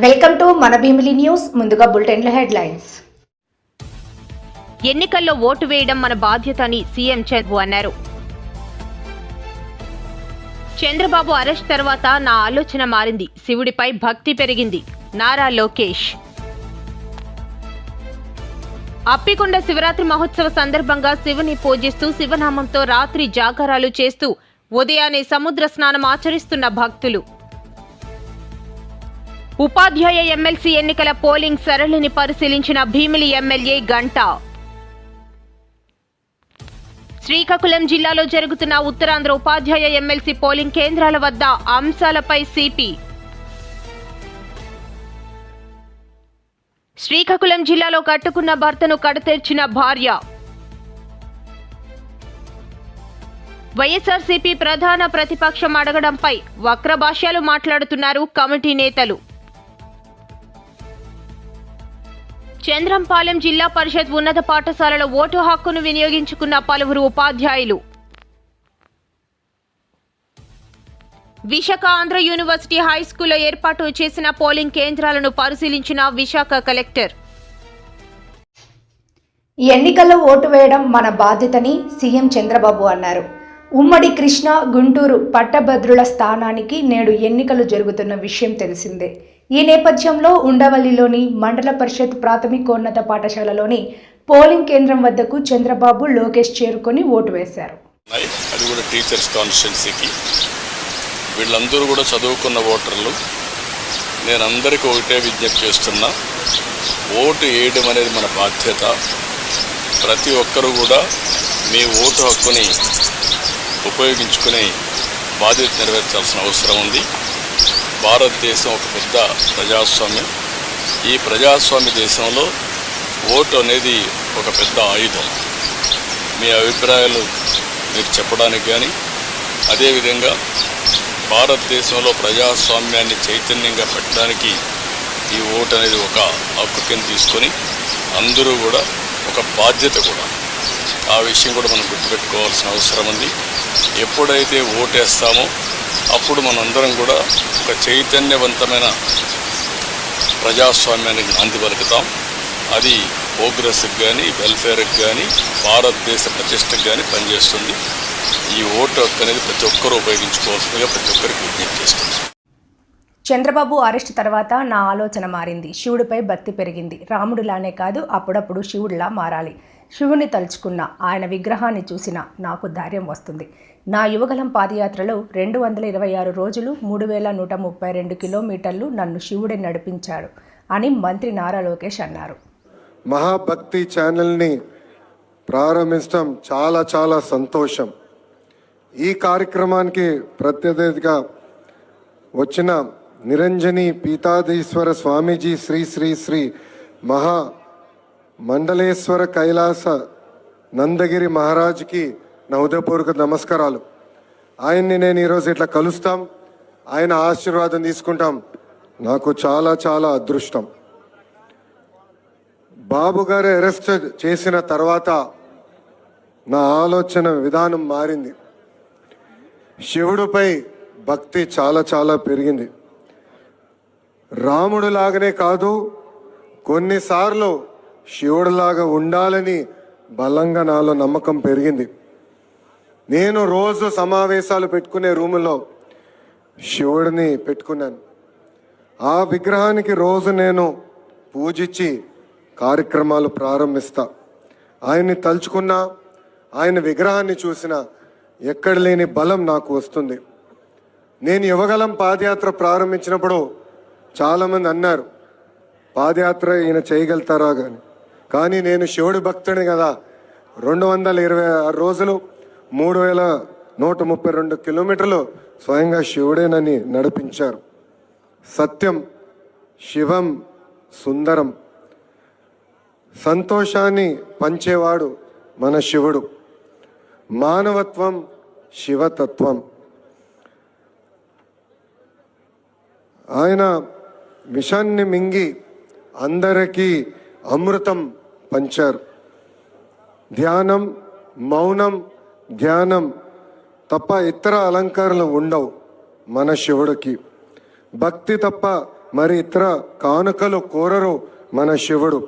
Welcome to మన Bheemili news. ముందుగా బులెటిన్ల headlines. ఎన్నికల్లో ఓటు వేయడం మన బాధ్యత అని సీఎం చంద్రబాబు అన్నారు. చంద్రబాబు అరెస్ట్ తర్వాత నా ఆలోచన మారింది, శివుడిపై భక్తి పెరిగింది. నారా లోకేష్. అప్పికొండ శివరాత్రి మహోత్సవ సందర్భంగా శివుని పూజిస్తూ శివనామంతో రాత్రి జాగారాలు చేస్తూ ఉదయాన్నే సముద్ర స్నానం ఆచరిస్తున్న భక్తులు. ఉపాధ్యాయ ఎమ్మెల్సీ ఎన్నికల పోలింగ్ సరళిని పరిశీలించిన భీమిలి ఎమ్మెల్యే గంటా. శ్రీకాకుళం జిల్లాలో జరుగుతున్న ఉత్తరాంధ్ర ఉపాధ్యాయ ఎమ్మెల్సీ పోలింగ్ కేంద్రాల వద్ద అంశాలపై సిపి. శ్రీకాకుళం జిల్లాలో కట్టుకున్న భర్తను కడతెర్చిన భార్య. వైఎస్ఆర్సీపీ ప్రధాన ప్రతిపక్షం అడగడంపై వక్ర భాష్యాలు మాట్లాడుతున్నారు కమిటీ నేతలు. చంద్రంపాలెం జిల్లా పరిషత్ ఉన్నత పాఠశాలలో ఓటు హక్కును వినియోగించుకున్న పలువురు ఉపాధ్యాయులు. విశాఖ ఆంధ్ర యూనివర్సిటీ హైస్కూల్లో ఏర్పాటు చేసిన పోలింగ్ కేంద్రాలను పరిశీలించిన విశాఖ కలెక్టర్. ఎన్నికల్లో ఓటు వేయడం మన బాధ్యతని సీఎం చంద్రబాబు అన్నారు. ఉమ్మడి కృష్ణా, గుంటూరు పట్టభద్రుల స్థానానికి నేడు ఎన్నికలు జరుగుతున్న విషయం తెలిసిందే. ఈ నేపథ్యంలో ఉండవల్లిలోని మండల పరిషత్ ప్రాథమికోన్నత పాఠశాలలోని పోలింగ్ కేంద్రం వద్దకు చంద్రబాబు, లోకేష్ చేరుకొని ఓటు వేశారు. అది కూడా టీచర్స్ కాన్స్టిట్యున్సీకి వీళ్ళందరూ కూడా చదువుకున్న ఓటర్లు. నేను అందరికీ ఒకటే విజ్ఞప్తి చేస్తున్నా, ఓటు వేయడం అనేది మన బాధ్యత. ప్రతి ఒక్కరూ కూడా మీ ఓటు హక్కుని ఉపయోగించుకునే బాధ్యత నెరవేర్చాల్సిన అవసరం ఉంది. భారతదేశం ఒక పెద్ద ప్రజాస్వామ్యం. ఈ ప్రజాస్వామ్య దేశంలో ఓటు అనేది ఒక పెద్ద ఆయుధం. మీ అభిప్రాయాలు మీరు చెప్పడానికి కానీ, అదేవిధంగా భారతదేశంలో ప్రజాస్వామ్యాన్ని చైతన్యంగా పెట్టడానికి ఈ ఓటు అనేది ఒక హక్కు కింద తీసుకొని అందరూ కూడా ఒక బాధ్యత కూడా. ఆ విషయం కూడా మనం గుర్తుపెట్టుకోవాల్సిన అవసరం ఉంది. ఎప్పుడైతే ఓటేస్తామో అప్పుడు మనందరం కూడా ఒక చైతన్యవంతమైన ప్రజాస్వామ్యానికి నాంది పలుకుతాం. అది ప్రోగ్రెస్కి కానీ, వెల్ఫేర్కి కానీ, భారతదేశ ప్రతిష్టకు కానీ పనిచేస్తుంది. ఈ ఓటు హక్కు అనేది ప్రతి ఒక్కరూ ఉపయోగించుకోవాల్సిందిగా ప్రతి ఒక్కరికి విజ్ఞప్తి చేస్తుంది. చంద్రబాబు అరెస్ట్ తర్వాత నా ఆలోచన మారింది, శివుడిపై భక్తి పెరిగింది. రాముడిలానే కాదు, అప్పుడప్పుడు శివుడిలా మారాలి. శివుని తలుచుకున్న, ఆయన విగ్రహాన్ని చూసిన నాకు ధైర్యం వస్తుంది. నా యువగలం పాదయాత్రలో 226 రోజులు 3132 కిలోమీటర్లు నన్ను శివుడే నడిపించాడు అని మంత్రి నారా లోకేష్ అన్నారు. మహాభక్తి ఛానల్ని ప్రారంభించడం చాలా చాలా సంతోషం. ఈ కార్యక్రమానికి ప్రత్యర్థిగా వచ్చిన నిరంజని పీతాధీశ్వర స్వామీజీ శ్రీ శ్రీ శ్రీ మహా మండలేశ్వర కైలాస నందగిరి మహారాజ్కి నా హృదయపూర్వక నమస్కారాలు. ఆయన్ని నేను ఈరోజు ఇట్లా కలుస్తాం, ఆయన ఆశీర్వాదం తీసుకుంటాం, నాకు చాలా చాలా అదృష్టం. బాబు గారు అరెస్ట్ చేసిన తర్వాత నా ఆలోచన విధానం మారింది. శివుడిపై భక్తి చాలా చాలా పెరిగింది. రాముడులాగానే కాదు, కొన్నిసార్లు శివుడిలాగా ఉండాలని బలంగా నాలో నమ్మకం పెరిగింది. నేను రోజు సమావేశాలు పెట్టుకునే రూములో శివుడిని పెట్టుకున్నాను. ఆ విగ్రహానికి రోజు నేను పూజించి కార్యక్రమాలు ప్రారంభిస్తా. ఆయన్ని తలుచుకున్నా, ఆయన విగ్రహాన్ని చూసినా ఎక్కడ లేని బలం నాకు వస్తుంది. నేను యువగలం పాదయాత్ర ప్రారంభించినప్పుడు చాలామంది అన్నారు, పాదయాత్ర ఈయన చేయగలుగుతారా కానీ నేను శివుడి భక్తుడిని కదా. 226 రోజులు 3132 కిలోమీటర్లు స్వయంగా శివుడేనని నడిపించారు. సత్యం, శివం, సుందరం, సంతోషాన్ని పంచేవాడు మన శివుడు. మానవత్వం, శివతత్వం. ఆయన విషాన్ని మింగి అందరికీ అమృతం పంచారు. ధ్యానం, మౌనం, ధ్యానం తప్ప ఇతర అలంకారాలు ఉండవు మన శివుడికి. భక్తి తప్ప మరి ఇతర కానుకలు కోరరు మన శివుడు.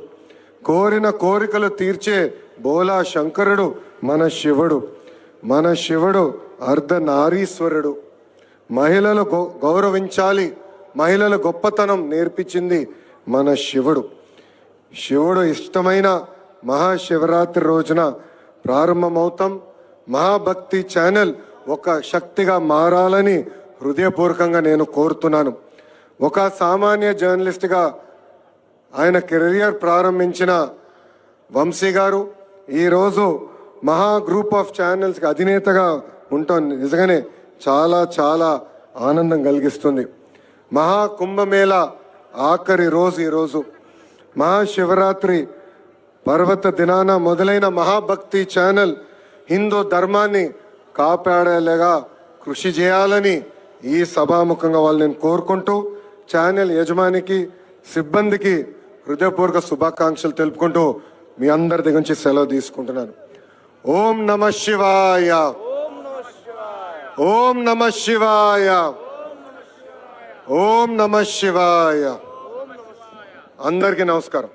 కోరిన కోరికలు తీర్చే బోలా శంకరుడు మన శివుడు. మన శివుడు అర్ధనారీశ్వరుడు. మహిళలు గౌరవించాలి, మహిళల గొప్పతనం నేర్పించింది మన శివుడు. శివుడు ఇష్టమైన మహాశివరాత్రి రోజున ప్రారంభమవుతాం. మహాభక్తి ఛానల్ ఒక శక్తిగా మారాలని హృదయపూర్వకంగా నేను కోరుతున్నాను. ఒక సామాన్య జర్నలిస్ట్గా ఆయన కెరియర్ ప్రారంభించిన వంశీ గారు ఈరోజు మహా గ్రూప్ ఆఫ్ ఛానల్స్కి అధినేతగా ఉండటం నిజంగానే చాలా చాలా ఆనందం కలిగిస్తుంది. మహాకుంభమేళ ఆఖరి రోజు ఈరోజు. మహాశివరాత్రి పర్వత దినాన మొదలైన మహాభక్తి ఛానల్ హిందూ ధర్మాన్ని కాపాడేలాగా కృషి చేయాలని ఈ సభాముఖంగా వాళ్ళు నేను కోరుకుంటూ ఛానల్ యజమానికి, సిబ్బందికి హృదయపూర్వక శుభాకాంక్షలు తెలుపుకుంటూ మీ అందరి దగ్గర నుంచి సెలవు తీసుకుంటున్నాను. ఓం నమ శివాయ, ఓం నమ శివాయ, ఓం నమ శివాయ. అందరికీ నమస్కారం.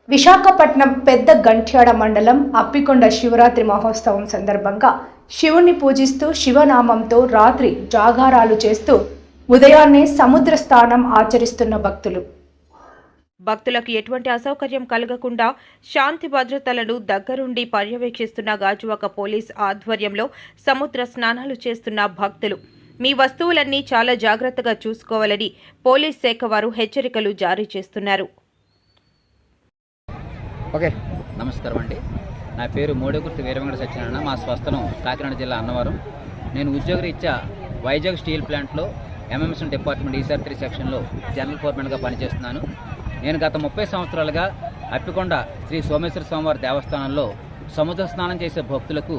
విశాఖపట్నం పెద్ద గంట్యాడ మండలం అప్పికొండ శివరాత్రి మహోత్సవం సందర్భంగా శివుని పూజిస్తూ శివనామంతో రాత్రి జాగారాలు చేస్తూ ఉదయాన్నే సముద్ర స్నానం ఆచరిస్తున్న భక్తులు. భక్తులకు ఎటువంటి అసౌకర్యం కలగకుండా శాంతి భద్రతలను దగ్గరుండి పర్యవేక్షిస్తున్న గాజువాక పోలీస్ ఆధ్వర్యంలో సముద్ర స్నానాలు చేస్తున్న భక్తులు. మీ వస్తువులన్నీ చాలా జాగ్రత్తగా చూసుకోవాలని పోలీస్ శాఖ వారు హెచ్చరికలు జారీ చేస్తున్నారు. ఓకే, నమస్కారం అండి. నా పేరు మోడగుర్తి వీరవెంకట సత్యనారాయణ. మా స్వస్థలం కాకినాడ జిల్లా అన్నవరం. నేను ఉద్యోగరీత్యా వైజాగ్ స్టీల్ ప్లాంట్లో ఎంఎంఎస్ డిపార్ట్మెంట్ ఈసారి సెక్షన్లో జనరల్ ఫోర్మెన్గా పనిచేస్తున్నాను. నేను గత 30 సంవత్సరాలుగా అప్పికొండ శ్రీ సోమేశ్వర స్వామివారి దేవస్థానంలో సముద్ర స్నానం చేసే భక్తులకు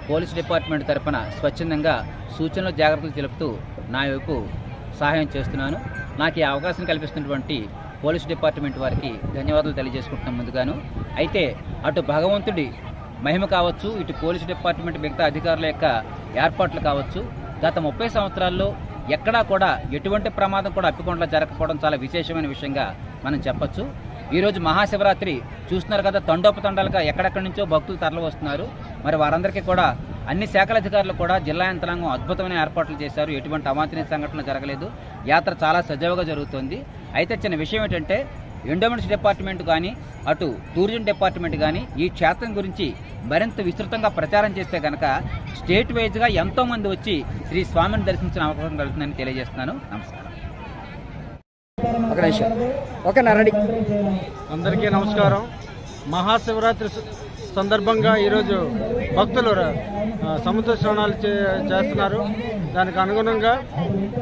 పోలీస్ డిపార్ట్మెంట్ తరపున స్వచ్ఛందంగా సూచనలు, జాగ్రత్తలు తెలుపుతూ నా వైపు సహాయం చేస్తున్నాను. నాకు ఈ అవకాశం కల్పిస్తున్నటువంటి పోలీస్ డిపార్ట్మెంట్ వారికి ధన్యవాదాలు తెలియజేసుకుంటున్నాం ముందుగాను. అయితే అటు భగవంతుడి మహిమ కావచ్చు, ఇటు పోలీస్ డిపార్ట్మెంట్ మిగతా అధికారుల యొక్క ఏర్పాట్లు కావచ్చు, గత 30 సంవత్సరాల్లో ఎక్కడా కూడా ఎటువంటి ప్రమాదం కూడా అప్పికొండలో జరగకపోవడం చాలా విశేషమైన విషయంగా మనం చెప్పచ్చు. ఈరోజు మహాశివరాత్రి చూస్తున్నారు కదా, తండోపతండాలుగా ఎక్కడెక్కడి నుంచో భక్తులు తరలి వస్తున్నారు. మరి వారందరికీ కూడా అన్ని శాఖల అధికారులు కూడా జిల్లా యంత్రాంగం అద్భుతమైన ఏర్పాట్లు చేశారు. ఎటువంటి అవాంఛనీయ సంఘటనలు జరగలేదు. యాత్ర చాలా సజావుగా జరుగుతుంది. అయితే చిన్న విషయం ఏంటంటే, ఎండోమెంట్స్ డిపార్ట్మెంట్ కానీ అటు టూరిజం డిపార్ట్మెంట్ కానీ ఈ క్షేత్రం గురించి మరింత విస్తృతంగా ప్రచారం చేస్తే కనుక స్టేట్ వైజ్గా ఎంతోమంది వచ్చి శ్రీ స్వామిని దర్శించిన అవకాశం కలుగుతుందని తెలియజేస్తున్నాను. నమస్కారం. అందరికీ నమస్కారం. మహాశివరాత్రి సందర్భంగా ఈరోజు భక్తులు సముద్ర స్నానాలు చేస్తున్నారు. దానికి అనుగుణంగా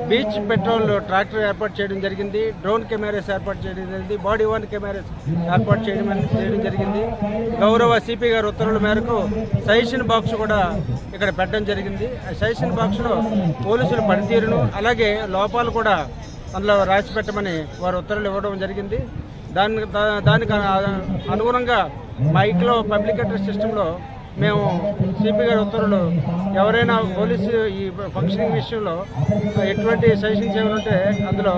బీచ్ పెట్రోల్ ట్రాక్టర్ ఏర్పాటు చేయడం జరిగింది, డ్రోన్ కెమెరాస్ ఏర్పాటు చేయడం జరిగింది, బాడీ వన్ కెమెరాస్ ఏర్పాటు చేయడం జరిగింది. గౌరవ సిపి గారి ఉత్తర్వుల మేరకు సజెషన్ బాక్స్ కూడా ఇక్కడ పెట్టడం జరిగింది. ఆ సజెషన్ బాక్స్లో పోలీసుల పనితీరును అలాగే లోపాలు కూడా అందులో రాసి పెట్టమని వారు ఉత్తర్వులు ఇవ్వడం జరిగింది. దానికి అనుగుణంగా మైక్లో పబ్లిక్ అడ్రస్ సిస్టంలో మేము సిపి గారి ఉత్తర్వులు ఎవరైనా పోలీసు ఈ ఫంక్షనింగ్ విషయంలో ఎటువంటి సజెషన్స్ ఏమైనా ఉంటే అందులో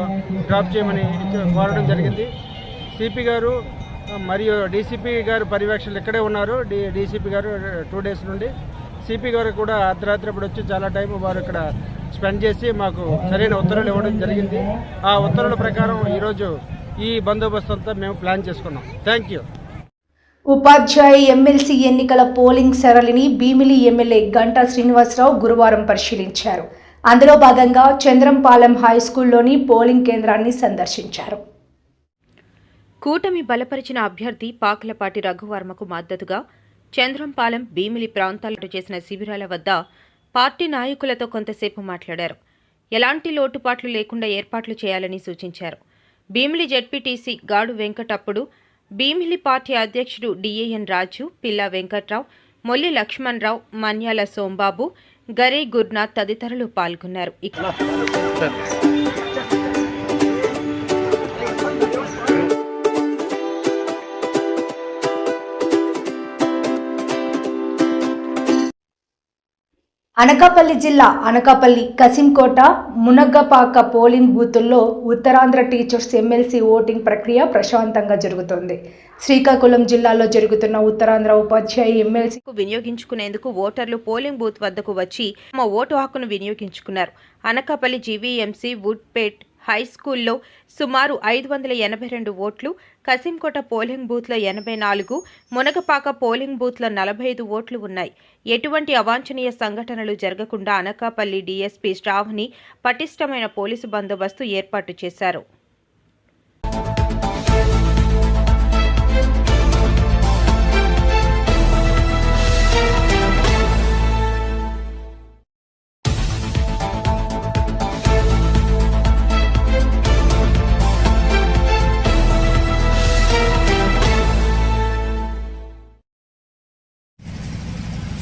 డ్రాప్ చేయమని కోరడం జరిగింది. సిపి గారు మరియు డీసీపీ గారు పర్యవేక్షణలు ఇక్కడే ఉన్నారు. డీసీపీ గారు 2 days నుండి, సిపి గారు కూడా అర్ధరాత్రి అప్పుడు వచ్చి చాలా టైం వారు ఇక్కడ స్పెండ్ చేసి మాకు సరైన ఉత్తర్వులు ఇవ్వడం జరిగింది. ఆ ఉత్తర్వుల ప్రకారం ఈరోజు ఈ బందోబస్తు అంతా మేము ప్లాన్ చేసుకున్నాం. Thank you. ఉపాధ్యాయ ఎమ్మెల్సీ ఎన్నికల పోలింగ్ సరళిని భీమిలి ఎమ్మెల్యే గంటా శ్రీనివాసరావు గురువారం పరిశీలించారు. అందులో భాగంగా చంద్రంపాలెం హైస్కూల్లోని పోలింగ్ కేంద్రాన్ని సందర్శించారు. కూటమి బలపరిచిన అభ్యర్థి పాకలపాటి రఘువర్మకు మద్దతుగా చంద్రంపాలెం, భీమిలి ప్రాంతాల్లో చేసిన శిబిరాల వద్ద పార్టీ నాయకులతో కొంతసేపు మాట్లాడారు. ఎలాంటి లోటుపాట్లు లేకుండా ఏర్పాట్లు చేయాలని సూచించారు. భీమిలి జెడ్పీటీసీ గాడు వెంకటప్పుడు, భీమిలి పార్టీ అధ్యక్షుడు డిఏఎన్ రాజు, పిల్లా వెంకట్రావు, మొల్లి లక్ష్మణరావు, మన్యాల సోంబాబు, గరే గుర్నాథ్ తదితరులు పాల్గొన్నారు. అనకాపల్లి జిల్లా అనకాపల్లి కసింకోట మునగ్గపాక పోలింగ్ బూతుల్లో ఉత్తరాంధ్ర టీచర్స్ ఎమ్మెల్సీ ఓటింగ్ ప్రక్రియ ప్రశాంతంగా జరుగుతోంది. శ్రీకాకుళం జిల్లాలో జరుగుతున్న ఉత్తరాంధ్ర ఉపాధ్యాయ ఎమ్మెల్సీకు వినియోగించుకునేందుకు ఓటర్లు పోలింగ్ బూత్ వద్దకు వచ్చి తమ ఓటు హక్కును వినియోగించుకున్నారు. అనకాపల్లి జీవీఎంసీ వుడ్పేట్ హై స్కూల్లో సుమారు 582 ఓట్లు, కసింకోట పోలింగ్ బూత్లో 84, మునగపాక పోలింగ్ బూత్లో 45 ఓట్లు ఉన్నాయి. ఎటువంటి అవాంఛనీయ సంఘటనలు జరగకుండా అనకాపల్లి డీఎస్పీ శ్రావణి పటిష్టమైన పోలీసు బందోబస్తు ఏర్పాటు చేశారు.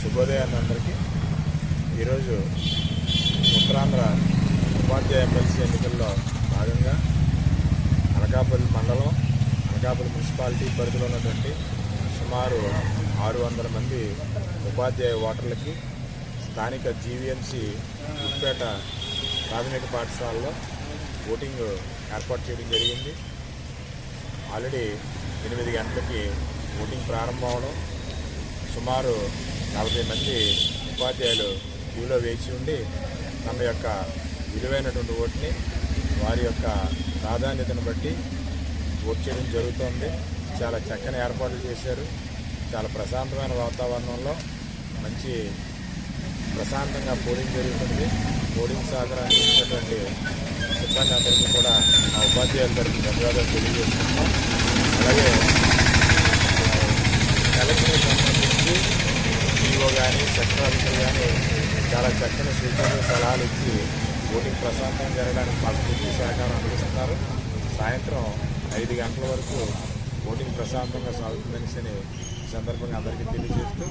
శుభోదయాన్ని అందరికీ. ఈరోజు ఉత్తరాంధ్ర ఉపాధ్యాయ ఎమ్మెల్సీ ఎన్నికల్లో భాగంగా అనకాపల్లి మండలం, అనకాపల్లి మున్సిపాలిటీ పరిధిలో ఉన్నటువంటి సుమారు 600 మంది ఉపాధ్యాయ ఓటర్లకి స్థానిక జీవీఎంసీ ఉప్పేట ప్రాథమిక పాఠశాలలో ఓటింగ్ ఏర్పాటు చేయడం జరిగింది. ఆల్రెడీ 8 గంటలకి ఓటింగ్ ప్రారంభం అవడం, సుమారు 40 మంది ఉపాధ్యాయులు క్యూలో వేచి ఉండి తమ యొక్క విలువైనటువంటి ఓటుని వారి యొక్క ప్రాధాన్యతను బట్టి ఓటు చేయడం జరుగుతోంది. చాలా చక్కని ఏర్పాట్లు చేశారు. చాలా ప్రశాంతమైన వాతావరణంలో మంచి ప్రశాంతంగా పోలింగ్ జరుగుతుంది. పోలింగ్ సహకారాన్ని ఇచ్చినటువంటి సిబ్బంది అందరికీ కూడా ఆ ఉపాధ్యాయుల తరఫున ధన్యవాదాలు తెలియజేస్తున్నాం. అలాగే ఎలక్షన్కి సంబంధించి ఈఓ కానీ సెక్టర్ ఆఫీసర్ కానీ చాలా చక్కని సూచనలు సలహాలు ఇచ్చి ఓటింగ్ ప్రశాంతంగా జరగడానికి మాకు పూర్తి సహకారం అందిస్తున్నారు. సాయంత్రం 5 గంటల వరకు ఓటింగ్ ప్రశాంతంగా సాగుతుందని ఈ సందర్భంగా అందరికీ తెలియజేస్తూ,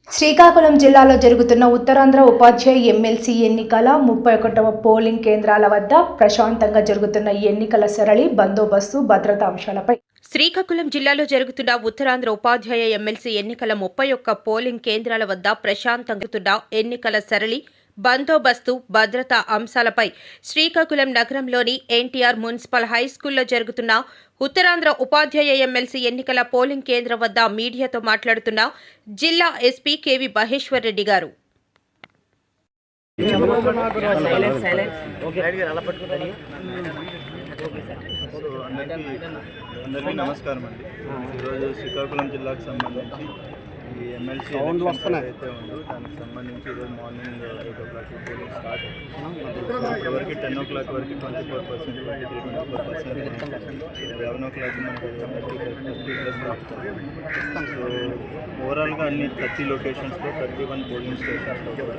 శ్రీకాకుళం జిల్లాలో జరుగుతున్న ఉత్తరాంధ్ర ఉపాధ్యాయ ఎమ్మెల్సీ ఎన్నికల 31వ పోలింగ్ కేంద్రాల వద్ద ప్రశాంతంగా జరుగుతున్న ఎన్నికల సరళి, బందోబస్తు, భద్రతా అంశాలపై శ్రీకాకుళం జిల్లాలో జరుగుతున్న ఉత్తరాంధ్ర ఉపాధ్యాయ ఎమ్మెల్సీ ఎన్నికల 31 పోలింగ్ కేంద్రాల వద్ద ప్రశాంతంగా ఎన్నికల సరళి, బందోబస్తు, భద్రతా అంశాలపై శ్రీకాకుళం నగరంలోని ఎన్టీఆర్ మున్సిపల్ హై స్కూల్లో జరుగుతున్న ఉత్తరాంధ్ర ఉపాధ్యాయ ఎమ్మెల్సీ ఎన్నికల పోలింగ్ కేంద్రం వద్ద మీడియాతో మాట్లాడుతున్న జిల్లా ఎస్పీ కేవి మహేశ్వర్ రెడ్డి గారు. అందరికీ నమస్కారం అండి. ఈరోజు శ్రీకాకుళం జిల్లాకు సంబంధించి ఈ ఎమ్మెల్సీ ఎలక్షన్ అయితే ఉందో దానికి సంబంధించి ఈరోజు మార్నింగ్ 8 o'clock పోలింగ్ స్టార్ట్ అయింది. ఇప్పటివరకు 10 o'clock వరకు 24%, 23%, 11 o'clock మనకు 30+. సో ఓవరాల్గా అన్ని 30 లొకేషన్స్లో 31 పోలింగ్ స్టేషన్స్లో కూడా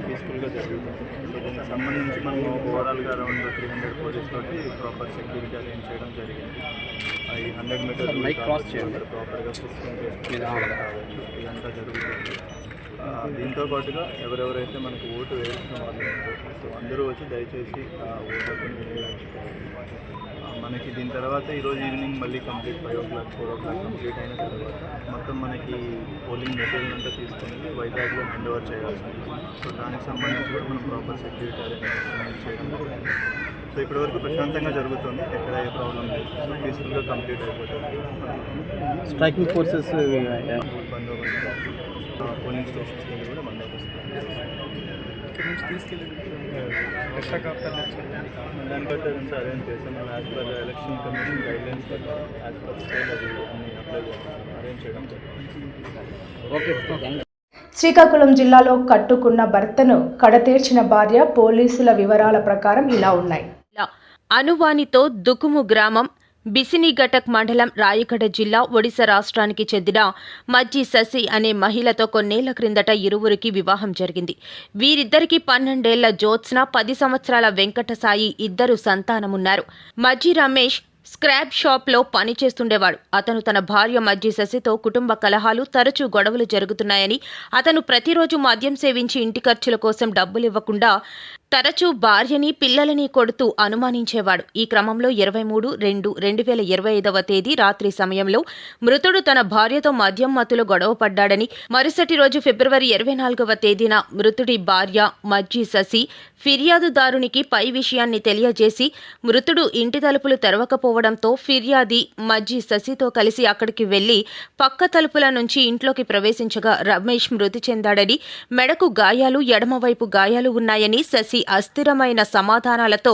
పీస్ఫుల్గా జరుగుతుంది. సో దీనికి సంబంధించి మనం ఓవరాల్గా అరౌండ్ 300 పోలీస్ తోటి ప్రాపర్ సెక్యూరిటీ అరేంజ్ చేయడం జరిగింది. ఈ 100 మీటర్ క్రాస్ చేయాలి, ప్రాపర్గా సిస్టమ్ కావచ్చు, ఇదంతా జరుగుతుంది. దీంతో పాటుగా ఎవరెవరైతే మనకు ఓటు వేసిన వాళ్ళు ఉంటారో సో అందరూ వచ్చి దయచేసి ఓటుని వినియోగించుకోవాలి. మనకి దీని తర్వాత ఈరోజు ఈవినింగ్ మళ్ళీ కంప్లీట్ 5 o'clock 4 o'clock కంప్లీట్ అయిన తర్వాత మొత్తం మనకి పోలింగ్ మెటీరియల్ అంతా తీసుకొని వైజాగ్లో హ్యాండ్ ఓవర్ చేయాల్సి ఉంటుంది. సో దానికి సంబంధించి కూడా మనం ప్రాపర్ సెక్యూరిటీ అరేంజ్మెంట్ చేయడం జరుగుతుంది. సో ఇప్పటివరకు ప్రశాంతంగా జరుగుతుంది, ఎక్కడ ఏ ప్రాబ్లం లేదు. సో పీస్ఫుల్గా కంప్లీట్ అయిపోతుంది. స్ట్రైకింగ్ ఫోర్సెస్ బందోబస్తు పోలింగ్ స్టేషన్స్ దగ్గర కూడా బందోబస్తు దానికంటే అరేంజ్ చేస్తాం. As per election commission guidelines as per state అది అన్ని అప్లై చేస్తాం, అరేంజ్ చేయడం జరుగుతుంది. శ్రీకాకుళం జిల్లాలో కట్టుకున్న భర్తను కడతీర్చిన భార్య పోలీసుల వివరాల ప్రకారం ఇలా ఉన్నాయి. అనువానితో దుకుము గ్రామం, బిసినిఘటక్ మండలం, రాయగడ జిల్లా, ఒడిశా రాష్ట్రానికి చెందిన మజ్జి శశి అనే మహిళతో కొన్నేళ్ల క్రిందట ఇరువురికి వివాహం జరిగింది. వీరిద్దరికీ 12 ఏళ్ల జ్యోత్స్న, 10 సంవత్సరాల వెంకట సాయి ఇద్దరు సంతానమున్నారు. మజ్జి రమేష్ స్క్రాప్ షాప్లో పనిచేస్తుండేవాడు. అతను తన భార్య మజ్జి శశితో కుటుంబ కలహాలు, తరచూ గొడవలు జరుగుతున్నాయని, అతను ప్రతిరోజు మద్యం సేవించి ఇంటి ఖర్చుల కోసం డబ్బులివ్వకుండా తరచూ భార్యని పిల్లలని కొడుతూ అనుమానించేవాడు. ఈ క్రమంలో 23/2/2025 తేదీ రాత్రి సమయంలో మృతుడు తన భార్యతో మద్యం మత్తులో గొడవపడ్డాడని, మరుసటి రోజు ఫిబ్రవరి 24వ తేదీన మృతుడి భార్య మజ్జి శశి ఫిర్యాదుదారునికి పై విషయాన్ని తెలియజేసి మృతుడు ఇంటి తలుపులు తెరవకపోవడంతో ఫిర్యాది మజ్జి శశితో కలిసి అక్కడికి వెళ్లి పక్క తలుపుల నుంచి ఇంట్లోకి ప్రవేశించగా రమేష్ మృతి చెందాడని, మెడకు గాయాలు, ఎడమవైపు గాయాలు ఉన్నాయని శశి అస్థిరమైన సమాధానాలతో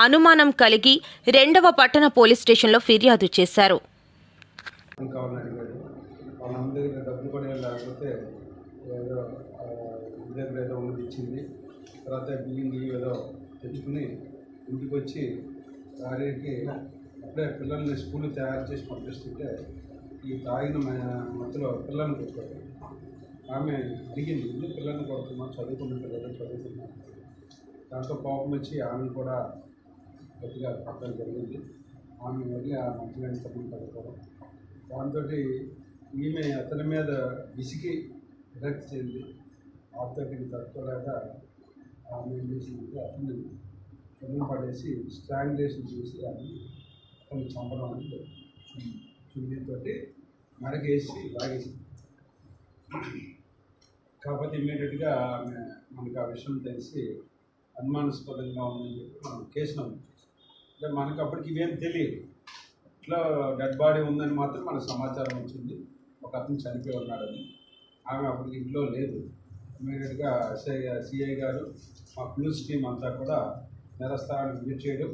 అనుమానం కలిగి 2వ పట్టణ పోలీస్ స్టేషన్లో ఫిర్యాదు చేశారు. తర్వాత బియ్యం ఏదో తెచ్చుకుని ఇంటికి వచ్చి భార్యకి అప్పుడే పిల్లల్ని స్కూల్ తయారు చేసి పంపిస్తుంటే ఈ తాగిన మధ్యలో పిల్లల్ని కొట్టారు. ఆమె అడిగింది, ఎందుకు పిల్లల్ని కొడుతున్నా, చదువుకున్న పిల్లలు చదువుతున్నారు. దాంతో కోపం వచ్చి ఆమెను కూడా గట్టిగా కొట్టడం జరిగింది. ఆమె వెళ్ళి ఆ మంచిగా తప్పులు పడుకోవడం, దాంతో ఈమె అతని మీద విసిగి విరక్తి చెంది ఆతోటికి తట్టుకోలేక ఆమె ఏం చేసిందంటే అతన్ని కింద పడేసి స్ట్రాంగులేషన్ చేసి అతన్ని చంపడం అనేది చున్నీతోటి మెడకేసి లాగేసింది. కాకపోతే ఇమ్మీడియట్గా ఆమె మనకు ఆ విషయం తెలిసి అనుమానాస్పదంగా ఉందని చెప్పి మనం కేసు నమోదు చేసాం. అంటే మనకు అప్పటికి ఇవేం తెలియదు, ఇట్లా డెడ్ బాడీ ఉందని మాత్రం మనకు సమాచారం వచ్చింది, ఒక అతను చనిపోయి ఉన్నాడని. ఆమె అప్పటికి ఇంట్లో లేదు. ఇమీడియట్గా సిఐ గారు మా పోలీస్ టీం అంతా కూడా నేరస్థానాన్ని విజిట్ చేయడం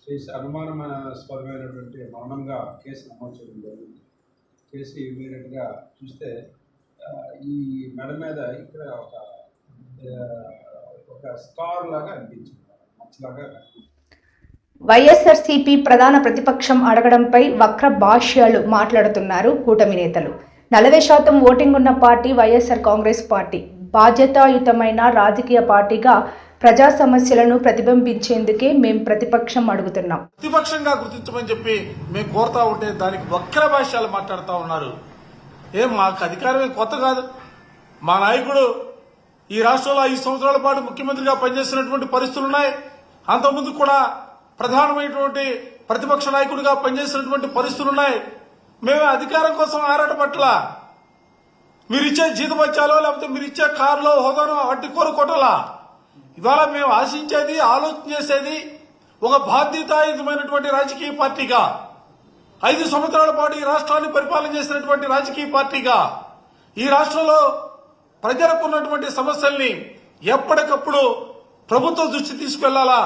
చేసి అనుమానాస్పదమైనటువంటి మరణంగా కేసు నమోదు చేయడం జరిగింది. చేసి ఇమీడియట్గా చూస్తే ఈ మెడ మీద ఇక్కడ ఒక స్కార్ లాగా అనిపించింది, మచ్చలాగా. వైఎస్ఆర్సీపీ ప్రధాన ప్రతిపక్షం అడగడంపై వక్ర భాష్యాలు మాట్లాడుతున్నారు కూటమి నేతలు. 40% ఓటింగ్ ఉన్న పార్టీ వైఎస్ఆర్ కాంగ్రెస్ పార్టీ. బాధ్యతాయుతమైన రాజకీయ పార్టీగా ప్రజా సమస్యలను ప్రతిబింబించేందుకే మేము ప్రతిపక్షం అడుగుతున్నాం. ప్రతిపక్షంగా గుర్తించమని చెప్పి మేము కోరుతా ఉంటే దానికి వక్ర భాష్యాలు మాట్లాడుతూ ఉన్నారు. మాకు అధికారమే కొత్త కాదు. మా నాయకుడు ఈ రాష్ట్రంలో 5 సంవత్సరాల పాటు ముఖ్యమంత్రిగా పనిచేసినటువంటి పరిస్థితులు ఉన్నాయి. అంతకుముందు కూడా ప్రధానమైనటువంటి ప్రతిపక్ష నాయకుడిగా పనిచేసినటువంటి పరిస్థితులు ఉన్నాయి. మేము అధికారం కోసం ఆరాటపట్ల మీరిచ్చే జీతభత్యాలో లేకపోతే మీరిచ్చే కారులో హోదానో అట్టి కోరుకోవటంలా. ఇవాళ మేము ఆశించేది, ఆలోచన చేసేది ఒక బాధ్యతాయుతమైనటువంటి రాజకీయ పార్టీగా, 5 సంవత్సరాల పాటు ఈ రాష్ట్రాన్ని పరిపాలన చేసినటువంటి రాజకీయ పార్టీగా, ఈ రాష్ట్రంలో ప్రజలకు ఉన్నటువంటి సమస్యల్ని ఎప్పటికప్పుడు ప్రభుత్వం దృష్టి తీసుకెళ్లాలా,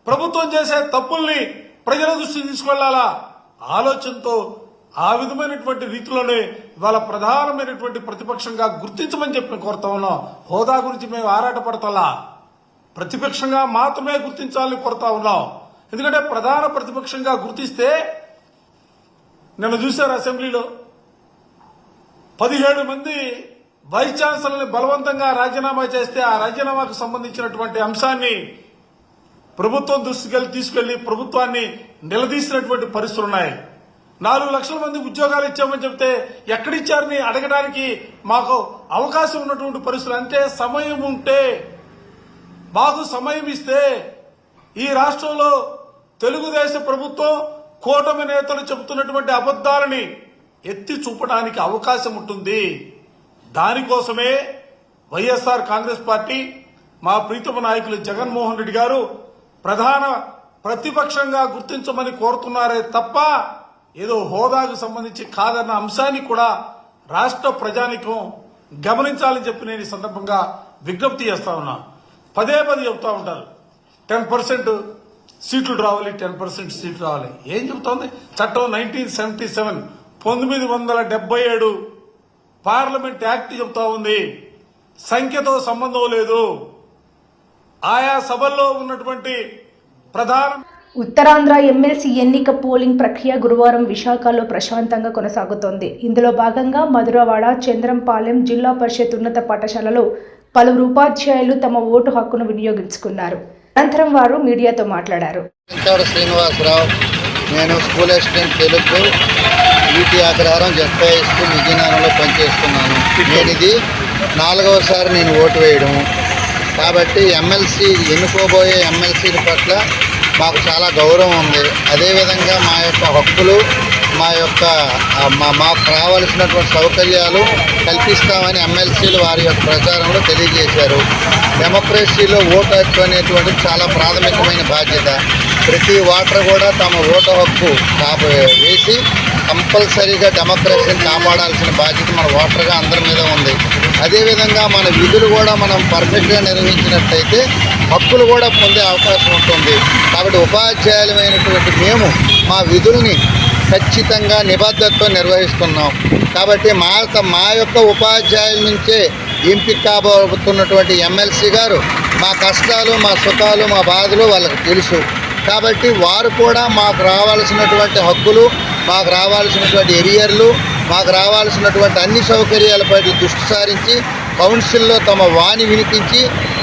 ప్రభుత్వం చేసే తప్పుల్ని ప్రజల దృష్టికి తీసుకెళ్లాలా ఆలోచనతో ఆ విధమైనటువంటి రీతిలోనే ఇవాళ ప్రధానమైనటువంటి ప్రతిపక్షంగా గుర్తించమని చెప్పి కోరుతా ఉన్నాం. హోదా గురించి మేము ఆరాటపడతలా, ప్రతిపక్షంగా మాత్రమే గుర్తించాలని కోరుతా ఉన్నాం. ఎందుకంటే ప్రధాన ప్రతిపక్షంగా గుర్తిస్తే నిన్న చూశారు అసెంబ్లీలో 17 మంది వైస్ ఛాన్సలర్ని బలవంతంగా రాజీనామా చేస్తే ఆ రాజీనామాకు సంబంధించినటువంటి అంశాన్ని ప్రభుత్వం దృష్టికి తీసుకెళ్లి ప్రభుత్వాన్ని నిలదీసినటువంటి పరిస్థితులున్నాయి. 4 లక్షల మంది ఉద్యోగాలు ఇచ్చామని చెప్తే ఎక్కడిచ్చారని అడగడానికి మాకు అవకాశం ఉన్నటువంటి పరిస్థితులు. అంటే సమయం ఉంటే, మాకు సమయం ఇస్తే ఈ రాష్ట్రంలో తెలుగుదేశం ప్రభుత్వం, కూటమి నేతలు చెబుతున్నటువంటి అబద్దాలని ఎత్తి చూపడానికి అవకాశం ఉంటుంది. దానికోసమే వైఎస్ఆర్ కాంగ్రెస్ పార్టీ, మా ప్రీతమ నాయకులు జగన్మోహన్ రెడ్డి గారు ప్రధాన ప్రతిపక్షంగా గుర్తించమని కోరుతున్నారే తప్ప ఏదో హోదాకు సంబంధించి కాదన్న అంశాన్ని కూడా రాష్ట్ర ప్రజానికం గమనించాలని చెప్పి నేను ఈ సందర్భంగా విజ్ఞప్తి చేస్తా ఉన్నా. పదే చెబుతా ఉంటారు 10% సీట్లు రావాలి, 10% సీట్లు రావాలి. ఏం చెబుతోంది చట్టం? 1977 1977 పార్లమెంట్ యాక్ట్ చెబుతా ఉంది. సంఖ్యతో సంబంధం లేదు. ఆయా సభల్లో ఉన్నటువంటి ప్రధాన ఉత్తరాంధ్ర ఎమ్మెల్సీ ఎన్నిక పోలింగ్ ప్రక్రియ గురువారం విశాఖలో ప్రశాంతంగా కొనసాగుతోంది. ఇందులో భాగంగా మధురవాడ, చంద్రంపాలెం జిల్లా పరిషత్ ఉన్నత పాఠశాలలో పలువురు ఉపాధ్యాయులు తమ ఓటు హక్కును వినియోగించుకున్నారు. అనంతరం వారు మీడియాతో మాట్లాడారు. శ్రీనివాసరావు, నేను స్కూల్ అసిస్టెంట్ తెలుగు ఈటీ అగ్రహారం జస్పై స్కూల్ విజయనగరంలో పనిచేస్తున్నాను. నేను ఇది 4వసారి నేను ఓటు వేయడం. కాబట్టి ఎమ్మెల్సీ ఎన్నుకోబోయే ఎమ్మెల్సీల పట్ల మాకు చాలా గౌరవం ఉంది. అదేవిధంగా మా యొక్క హక్కులు, మాకు రావాల్సినటువంటి సౌకర్యాలు కల్పిస్తామని ఎమ్మెల్సీలు వారి యొక్క ప్రచారంలో తెలియజేశారు. డెమోక్రసీలో ఓటు హక్కు అనేటువంటిది చాలా ప్రాథమికమైన బాధ్యత. ప్రతి ఓటర్ కూడా తమ ఓటు హక్కు వేసి కంపల్సరీగా డెమోక్రసీని కాపాడాల్సిన బాధ్యత మన ఓటర్గా అందరి మీద ఉంది. అదేవిధంగా మన విధులు కూడా మనం పర్ఫెక్ట్గా నిర్వహించినట్లయితే హక్కులు కూడా పొందే అవకాశం ఉంటుంది. కాబట్టి ఉపాధ్యాయులమైనటువంటి మేము మా విధుల్ని ఖచ్చితంగా నిబద్ధతతో నిర్వహిస్తున్నాం. కాబట్టి మా యొక్క ఉపాధ్యాయుల నుంచే ఎంపిక కాబోతున్నటువంటి ఎమ్మెల్సీ గారు మా కష్టాలు, మా సుఖాలు, మా బాధలు వాళ్ళకి తెలుసు. కాబట్టి వారు కూడా మాకు రావాల్సినటువంటి హక్కులు, మాకు రావాల్సినటువంటి ఎరియర్లు, మాకు రావాల్సినటువంటి అన్ని సౌకర్యాలపై దృష్టి సారించి కౌన్సిల్లో తమ వాణి వినిపించి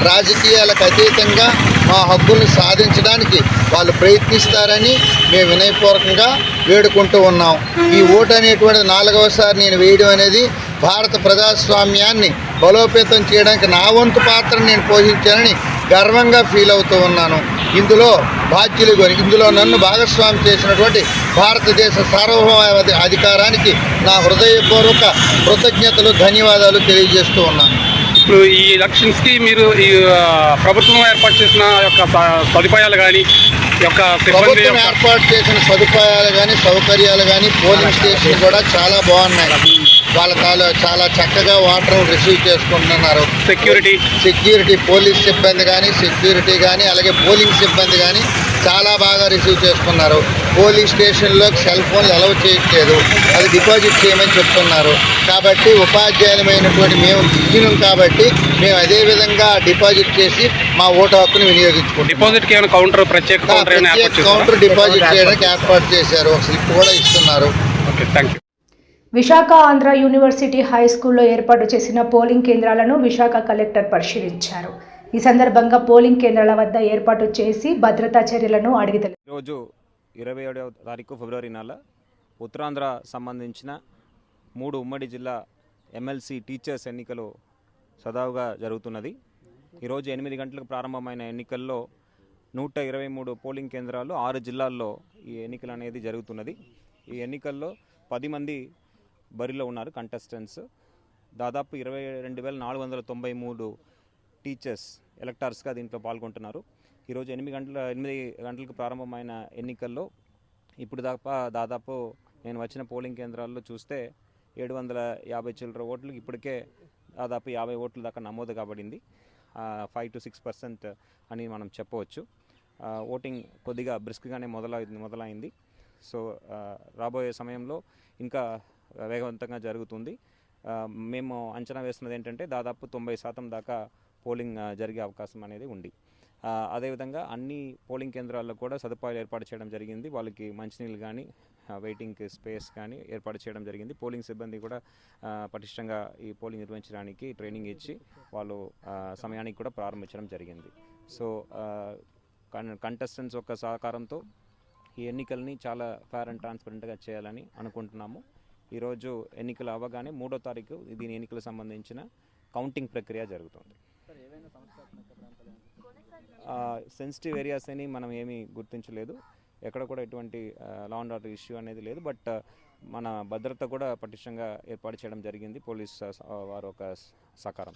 రాజకీయాలకు అతీతంగా మా హక్కుల్ని సాధించడానికి వాళ్ళు ప్రయత్నిస్తారని మేము వినయపూర్వకంగా వేడుకుంటూ ఉన్నాం. ఈ ఓటు అనేటువంటిది 4వసారి నేను వేయడం అనేది భారత ప్రజాస్వామ్యాన్ని బలోపేతం చేయడానికి నా వంతు పాత్ర నేను పోషించానని గర్వంగా ఫీల్ అవుతూ ఉన్నాను. ఇందులో ఇందులో నన్ను భాగస్వామి చేసినటువంటి భారతదేశ సార్వభౌమ అధికారానికి నా హృదయపూర్వక కృతజ్ఞతలు, ధన్యవాదాలు తెలియజేస్తూ ఉన్నాను. ఇప్పుడు ఈ ఎలక్షన్స్కి మీరు ఈ ప్రభుత్వం ఏర్పాటు చేసిన యొక్క సదుపాయాలు కానీ ప్రభుత్వం ఏర్పాటు చేసిన సదుపాయాలు కానీ సౌకర్యాలు కానీ పోలింగ్ స్టేషన్ కూడా చాలా బాగున్నాయి. వాళ్ళ చాలా చక్కగా ఓటర్ రిసీవ్ చేసుకుంటున్నారు. సెక్యూరిటీ పోలీస్ సిబ్బంది కానీ, సెక్యూరిటీ కానీ, అలాగే పోలింగ్ సిబ్బంది కానీ చాలా బాగా రిసీవ్ చేసుకున్నారు. పోలింగ్ స్టేషన్లో సెల్ ఫోన్లు అలౌ చేయట్లేదు, అది డిపాజిట్ చేయమని చెప్తున్నారు. కాబట్టి ఉపాధ్యాయులమైనటువంటి మేము దిగినాం కాబట్టి మేము అదే విధంగా డిపాజిట్ చేసి మా ఓటు హక్కును వినియోగించుకుంటాం. ప్రత్యేక కౌంటర్ డిపాజిట్ చేయడానికి ఏర్పాటు చేశారు. ఒక స్లిప్ కూడా ఇస్తున్నారు. విశాఖ ఆంధ్ర యూనివర్సిటీ హై స్కూల్లో ఏర్పాటు చేసిన పోలింగ్ కేంద్రాలను విశాఖ కలెక్టర్ పరిశీలించారు. ఈ సందర్భంగా పోలింగ్ కేంద్రాల వద్ద ఏర్పాటు చేసి భద్రతా చర్యలను అడిగి తెలుసుకున్నారు. ఈరోజు 27వ తారీఖు ఫిబ్రవరి నెల ఉత్తరాంధ్ర సంబంధించిన 3 ఉమ్మడి జిల్లా ఎమ్మెల్సీ టీచర్స్ ఎన్నికలు సజావుగా జరుగుతున్నది. ఈరోజు 8 గంటలకు ప్రారంభమైన ఎన్నికల్లో 123 పోలింగ్ కేంద్రాలు 6 జిల్లాల్లో ఈ ఎన్నికలు అనేది జరుగుతున్నది. ఈ ఎన్నికల్లో 10 మంది బరిలో ఉన్నారు కంటెస్టెంట్స్. దాదాపు 22,493 టీచర్స్ ఎలక్టర్స్గా దీంట్లో పాల్గొంటున్నారు. ఈరోజు 8 గంటలకు ప్రారంభమైన ఎన్నికల్లో ఇప్పుడు దాదాపు నేను వచ్చిన పోలింగ్ కేంద్రాల్లో చూస్తే 750 చిల్లర ఓట్లు ఇప్పటికే దాదాపు 50 ఓట్ల దాకా నమోదు కాబడింది. 5 to 6% అని మనం చెప్పవచ్చు. ఓటింగ్ కొద్దిగా బ్రిస్క్గానే మొదలైంది. సో రాబోయే సమయంలో ఇంకా వేగవంతంగా జరుగుతుంది. మేము అంచనా వేస్తున్నది ఏంటంటే దాదాపు 90% దాకా పోలింగ్ జరిగే అవకాశం అనేది ఉంది. అదేవిధంగా అన్ని పోలింగ్ కేంద్రాల్లో కూడా సదుపాయాలు ఏర్పాటు చేయడం జరిగింది. వాళ్ళకి మంచినీళ్ళు కానీ, వెయిటింగ్ స్పేస్ కానీ ఏర్పాటు చేయడం జరిగింది. పోలింగ్ సిబ్బంది కూడా పటిష్టంగా ఈ పోలింగ్ నిర్వహించడానికి ట్రైనింగ్ ఇచ్చి వాళ్ళు సమయానికి కూడా ప్రారంభించడం జరిగింది. సో కంటెస్టెంట్స్ యొక్క సహకారంతో ఈ ఎన్నికల్ని చాలా ఫేర్ అండ్ ట్రాన్స్పరెంట్గా చేయాలని అనుకుంటున్నాము. ఈరోజు ఎన్నికలు అవ్వగానే 3వ తారీఖు దీని ఎన్నికలకు సంబంధించిన కౌంటింగ్ ప్రక్రియ జరుగుతుంది. సెన్సిటివ్ ఏరియాస్ అని మనం ఏమీ గుర్తించలేదు. ఎక్కడ కూడా ఎటువంటి లా అండ్ ఆర్డర్ ఇష్యూ అనేది లేదు. బట్ మన భద్రత కూడా పటిష్టంగా ఏర్పాటు చేయడం జరిగింది పోలీస్ వారి ఒక సహకారం.